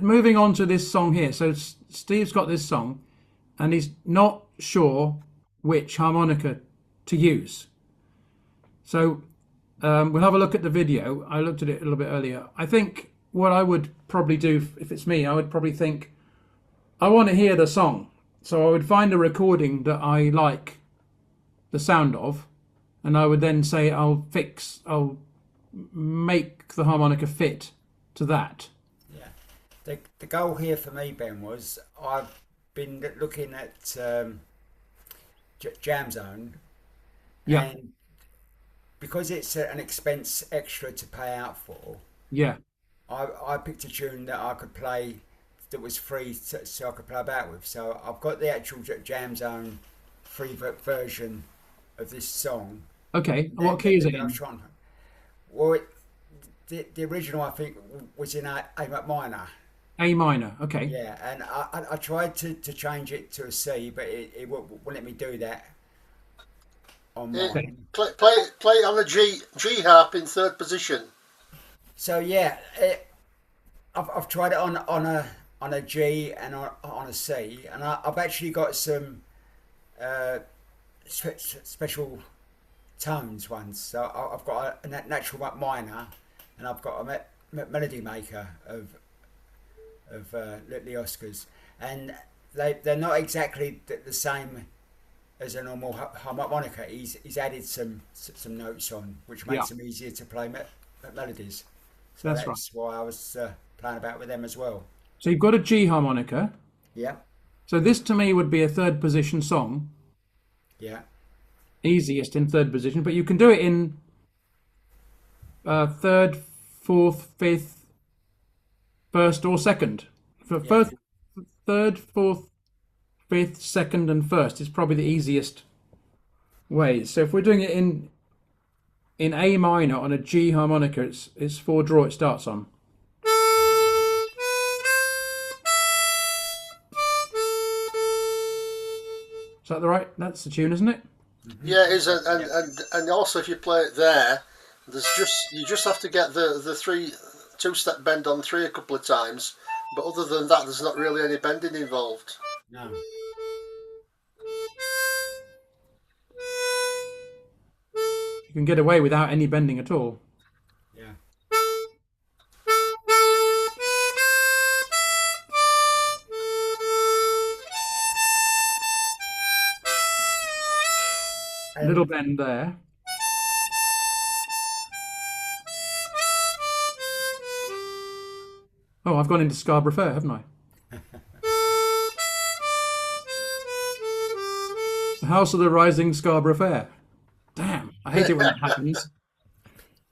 moving on to this song here. So Steve's got this song, and he's not sure which harmonica to use. So we'll have a look at the video. I looked at it a little bit earlier. I think what I would probably do, if it's me, I would probably think, I want to hear the song. So I would find a recording that I like the sound of, and I would then say I'll make the harmonica fit to that. Yeah. The goal here for me, Ben, was I've been looking at Jam Zone, Yeah, and because it's an expense extra to pay out for, yeah, I picked a tune that I could play that was free, so I could play about with. So I've got the actual Jam Zone free version of this song. okay. And what key is it Then I was in? trying. Well, the original I think was in A minor. A minor. Okay. Yeah, and I tried to change it to a C, but it wouldn't let me do that on Okay. mine. Play it on a G harp in third position. So yeah, I've tried it on a G and on a C, and I've actually got some uh, special tones ones. So I've got a natural minor, and I've got a melody maker of the Oscars, and they're not exactly the same as a normal harmonica. He's added some notes on, which Yeah, makes them easier to play melodies. So that's right. that's why I was playing about with them as well. So you've got a G harmonica. Yeah, So this to me would be a third position song, yeah, easiest in third position, but you can do it in third, fourth, fifth, first, or second. For yeah, first, third, fourth, fifth, second, and first is probably the easiest way. So if we're doing it in A minor on a G harmonica, it's four draw it starts on. Is that the right? That's the tune, isn't it? Yeah, it is, yeah. and also if you play it there, you just have to get the three two-step bend on three a couple of times, but other than that, there's not really any bending involved. No, You can get away without any bending at all. yeah. Little And bend there. Oh, I've gone into Scarborough Fair, haven't I? The House of the Rising Scarborough Fair. Damn, I hate it when that happens.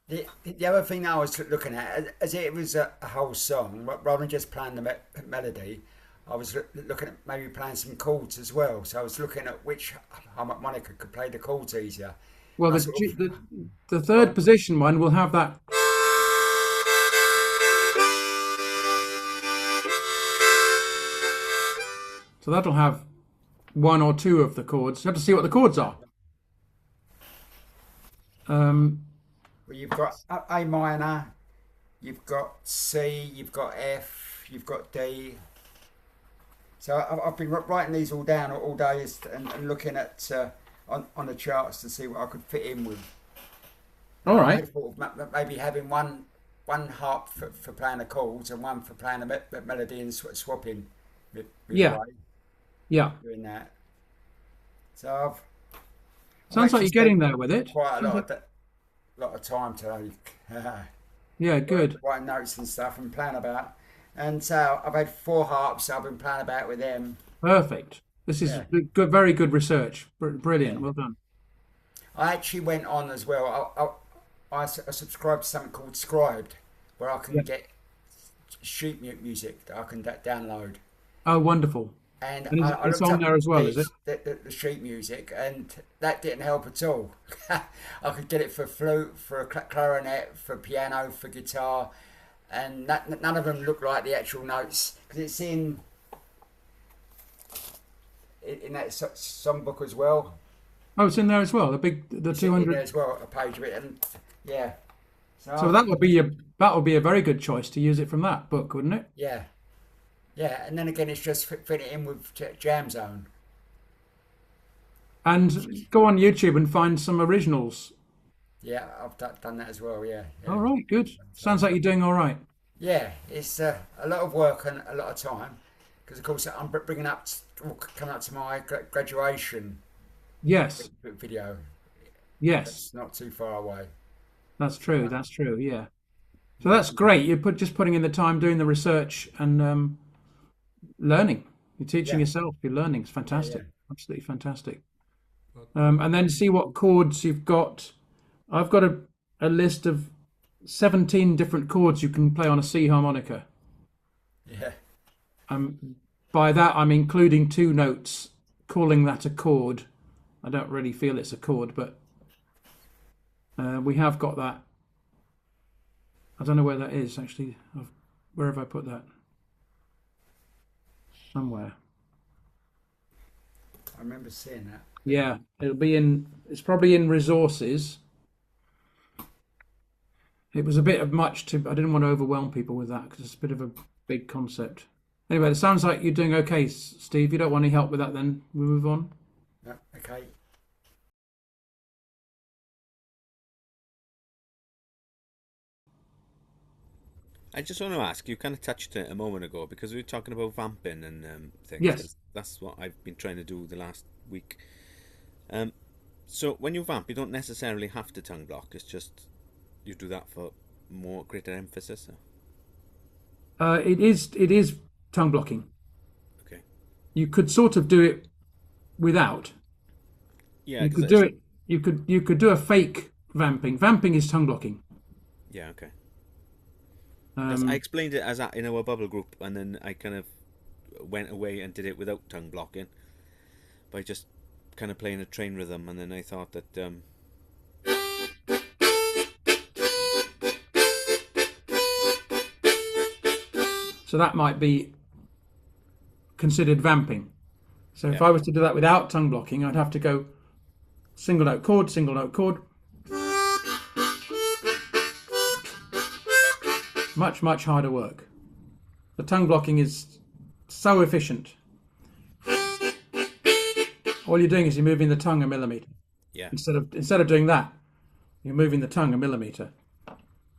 the other thing I was looking at, as it was a whole song, rather than just playing the melody, I was looking at maybe playing some chords as well. So I was looking at which harmonica could play the chords easier. Well, And I sort of, the third position one will have that. So that'll have one or two of the chords. You have to see what the chords are. Um, well, you've got A minor, you've got C, you've got F, you've got D. So I've been writing these all down all day and looking at on the charts to see what I could fit in with. And all I right. had thought of maybe having one harp for playing the chords and one for playing the melody and swapping with Yeah, Ray yeah. doing that. So I've Sounds like actually you're getting spent there with it. quite a Sounds like, lot of time today yeah, good. writing notes and stuff and playing about. And so I've had four harps. So I've been playing about with them. Perfect. This is Yeah, good, very good research. yeah. Brilliant. Well done. I actually went on as well. I subscribed to something called Scribed, where I can Yeah. get sheet music that I can download. Oh, wonderful. And And I it's looked on up there as well, is it? the sheet music, and that didn't help at all. I could get it for flute, for a clarinet, for piano, for guitar, and none of them look like the actual notes because it's in that songbook as well. Oh, it's in there as well. The It's in 200. there as well, a page of it, and yeah. So So that would be a very good choice to use it from that book, wouldn't it? yeah, Yeah, and then again, it's just fit it in with Jam Zone. And go on YouTube and find some originals. Yeah, I've done that as well. Yeah, All yeah. right, good. So Sounds like you're doing all right. yeah, it's a lot of work and a lot of time because of course I'm bringing up coming up to my graduation Yes, video. yes, That's not too far away. that's true. That's true. Yeah. So that's great. You're just putting in the time, doing the research, and learning. You're teaching Yeah, yourself. You're learning. It's yeah, yeah. fantastic. Absolutely fantastic. And then see what chords you've got. I've got a list of 17 different chords you can play on a C harmonica. Yeah. By that, I'm including two notes, calling that a chord. I don't really feel it's a chord, but we have got that. I don't know where that is actually. Where have I put that? Somewhere. I remember seeing that. Yeah, it's probably in resources. It was a bit of much I didn't want to overwhelm people with that because it's a bit of a big concept. Anyway, it sounds like you're doing okay, Steve. You don't want any help with that, then we move on. Yeah, okay. I just want to ask, you kind of touched it a moment ago because we were talking about vamping and things, Yes. because that's what I've been trying to do the last week. Um, so when you vamp, you don't necessarily have to tongue block. It's just you do that for more greater emphasis. It is tongue blocking. Okay. You could sort of do it without. Yeah, You because could do it. You could do a fake vamping. Vamping is tongue blocking. yeah, okay. 'Cause I Um, explained it as that in our bubble group, and then I kind of went away and did it without tongue blocking by just kind of playing a train rhythm, and then I thought that so that might be considered vamping. So if yeah, I was to do that without tongue blocking, I'd have to go single note chord, single note chord. Much, much harder work. The tongue blocking is so efficient. All you're doing is you're moving the tongue a millimeter. yeah, Instead of doing that, you're moving the tongue a millimeter.